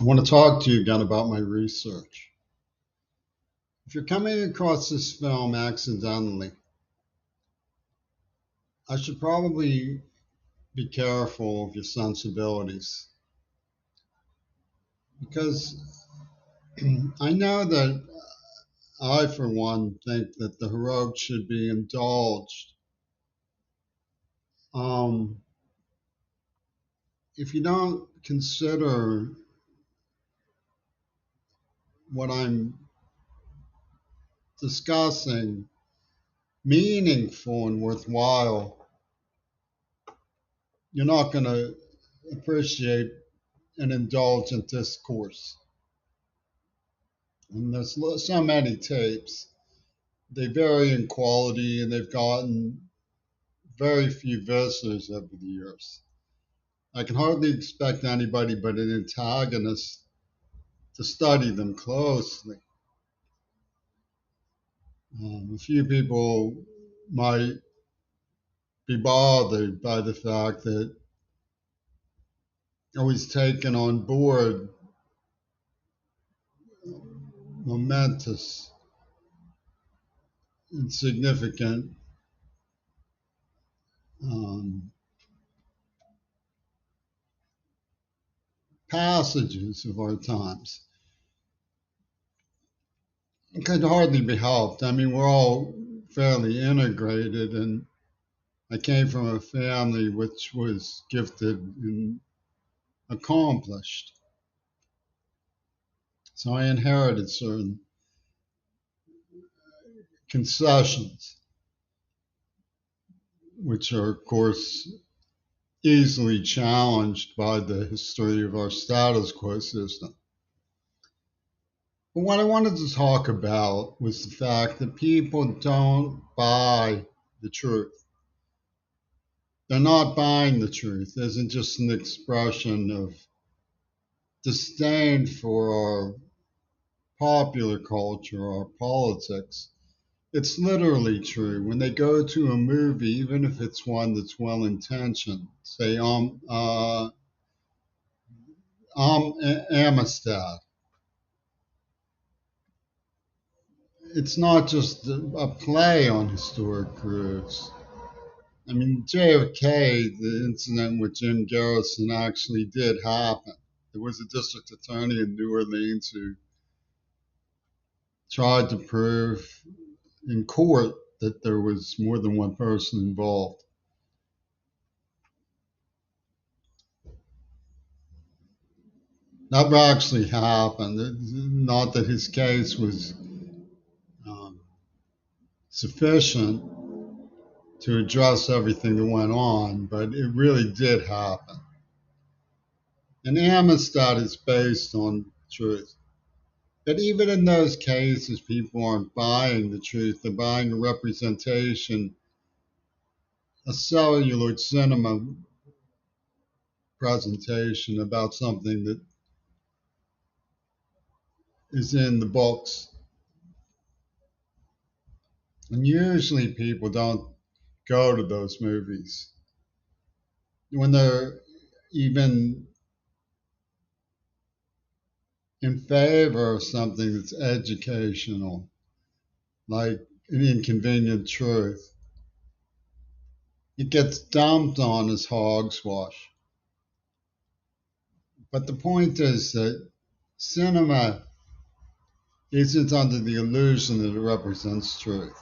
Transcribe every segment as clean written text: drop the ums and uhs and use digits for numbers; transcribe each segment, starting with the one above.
I want to talk to you again about my research. If you're coming across this film accidentally, I should probably be careful of your sensibilities because I know that I, for one, think that the heroic should be indulged. Um, if you don't consider what I'm discussing meaningful and worthwhile, you're not going to appreciate an indulgent discourse. And there's so many tapes. They vary in quality and they've gotten very few visitors over the years. I can hardly expect anybody but an antagonist to study them closely. A few people might be bothered by the fact that I was taken on board momentous and significant um, passages of our times. It could hardly be helped. I mean, we're all fairly integrated, and I came from a family which was gifted and accomplished. So I inherited certain concessions, which are, of course, easily challenged by the history of our status quo system. But what I wanted to talk about was the fact that people don't buy the truth. They're not buying the truth. It isn't just an expression of disdain for our popular culture, our politics. It's literally true. When they go to a movie, even if it's one that's well intentioned, say, Amistad, it's not just a play on historic truths. I mean, JFK, the incident with Jim Garrison actually did happen. There was a district attorney in New Orleans who tried to prove in court that there was more than one person involved. That actually happened. Not that his case was um, sufficient to address everything that went on, but it really did happen. And Amistad is based on truth. But even in those cases, people aren't buying the truth. They're buying a representation, a celluloid cinema presentation about something that is in the books. And usually people don't go to those movies when they're even in favor of something that's educational, like an inconvenient truth. It gets dumped on as hogswash. But the point is that cinema isn't under the illusion that it represents truth.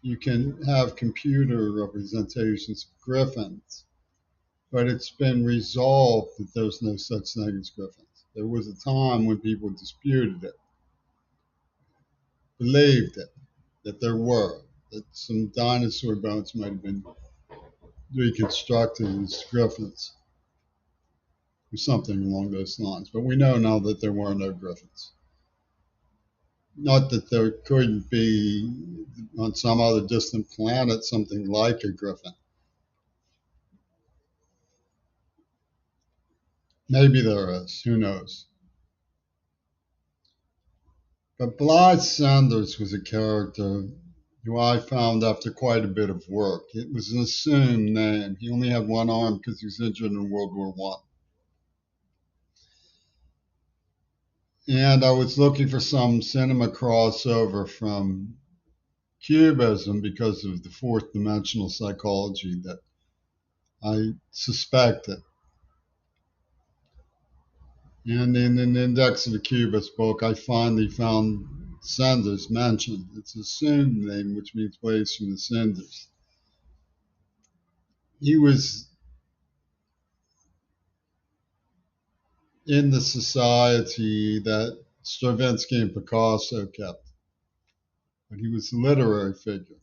You can have computer representations of griffins, but it's been resolved that there's no such thing as griffins. There was a time when people disputed it, believed it, that there were, that some dinosaur bones might have been reconstructed as griffins or something along those lines. But we know now that there were no griffins. Not that there couldn't be on some other distant planet something like a griffin. Maybe there is, who knows? But Blythe Sanders was a character who I found after quite a bit of work. It was an assumed name. He only had one arm because he was injured in World War I. And I was looking for some cinema crossover from Cubism because of the fourth dimensional psychology that I suspected. And in an Index of a Cubist book, I finally found Cendrars mentioned. It's a pseudonym, which means waves from the cinders. He was in the society that Stravinsky and Picasso kept, but he was a literary figure.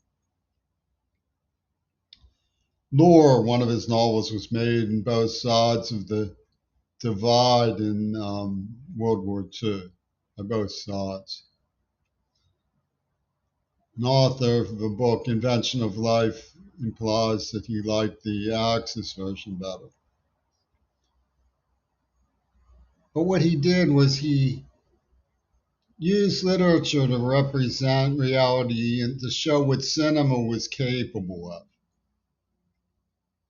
Lore, one of his novels, was made in both sides of the divide in World War II, by both sides. An author of the book, Invention of Life, implies that he liked the Axis version better. But what he did was he used literature to represent reality and to show what cinema was capable of.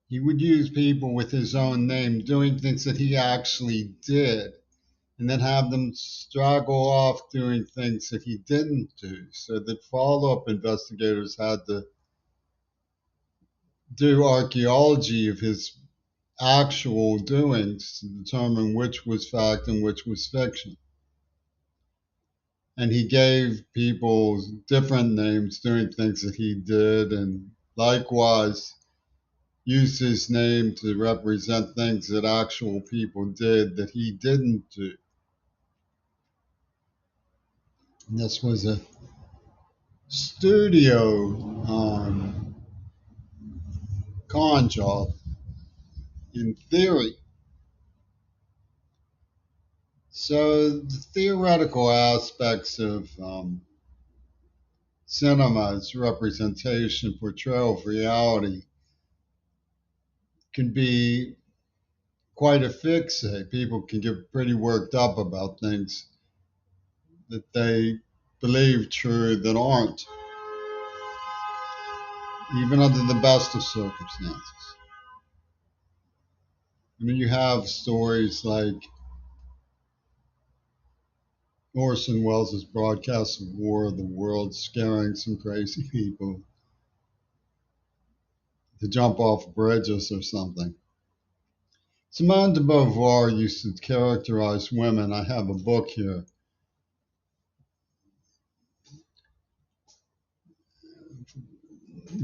He would use people with his own name doing things that he actually did, and then have them straggle off doing things that he didn't do, so that follow up investigators had to do archaeology of his actual doings to determine which was fact and which was fiction. And he gave people different names doing things that he did, and likewise used his name to represent things that actual people did that he didn't do. And this was a studio con job in theory. So the theoretical aspects of cinema's representation, portrayal of reality can be quite a fixate. People can get pretty worked up about things that they believe true that aren't, even under the best of circumstances. I mean, you have stories like Orson Welles' broadcast of War of the Worlds scaring some crazy people to jump off bridges or something. Simone de Beauvoir used to characterize women. I have a book here.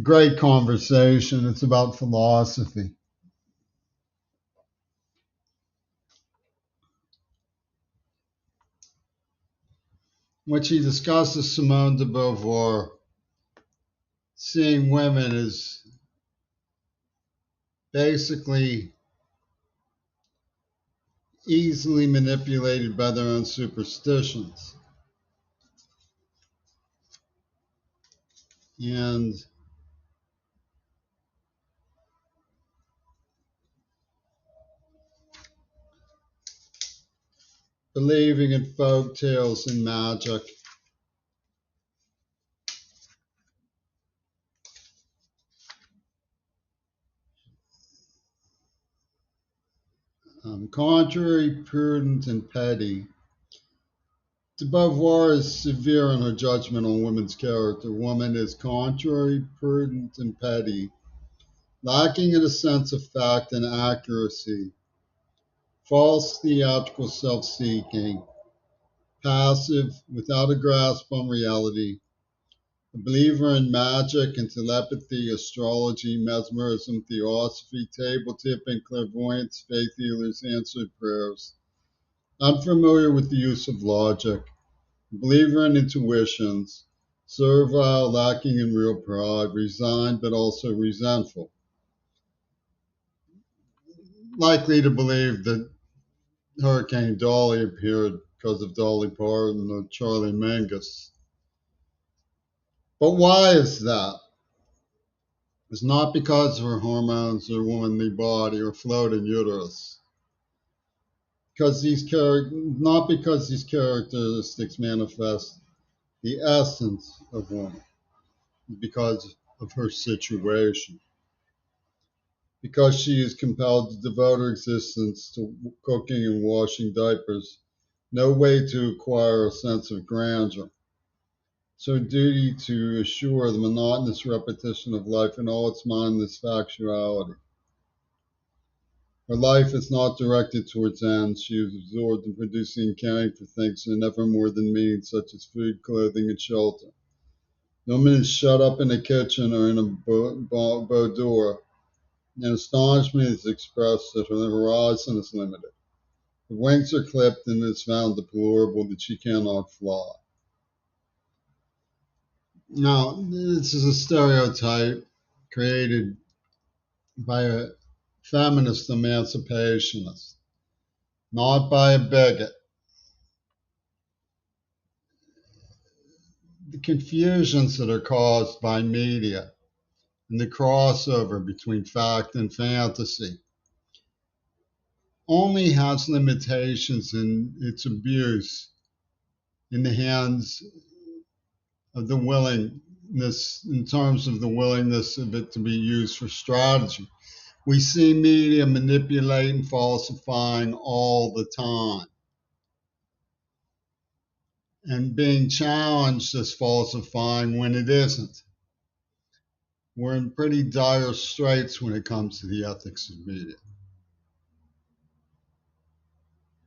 Great conversation. It's about philosophy. Which he discusses Simone de Beauvoir seeing women as basically easily manipulated by their own superstitions. And believing in folk tales and magic. Contrary, prudent, and petty. De Beauvoir is severe in her judgment on women's character. Woman is contrary, prudent, and petty, lacking in a sense of fact and accuracy, false theatrical self-seeking, passive, without a grasp on reality, a believer in magic and telepathy, astrology, mesmerism, theosophy, table tipping, clairvoyance, faith healers, answered prayers, unfamiliar with the use of logic, a believer in intuitions, servile, lacking in real pride, resigned but also resentful, likely to believe that Hurricane Dolly appeared because of Dolly Parton or Charlie Mingus. But why is that? It's not because of her hormones or womanly body or floating uterus. Not because these characteristics manifest the essence of woman, because of her situation. Because she is compelled to devote her existence to cooking and washing diapers no way to acquire a sense of grandeur. So duty to assure the monotonous repetition of life in all its mindless factuality. Her life is not directed towards ends. She is absorbed in producing and caring for things that are never more than means, such as food, clothing, and shelter. The woman is shut up in a kitchen or in a boudoir, and astonishment is expressed that her horizon is limited. Her wings are clipped, and it is found deplorable that she cannot fly. Now, this is a stereotype created by a feminist emancipationist, not by a bigot. The confusions that are caused by media and the crossover between fact and fantasy only has limitations in its abuse in the hands of the willingness, in terms of the willingness of it to be used for strategy. We see media manipulating, falsifying all the time, and being challenged as falsifying when it isn't. We're in pretty dire straits when it comes to the ethics of media.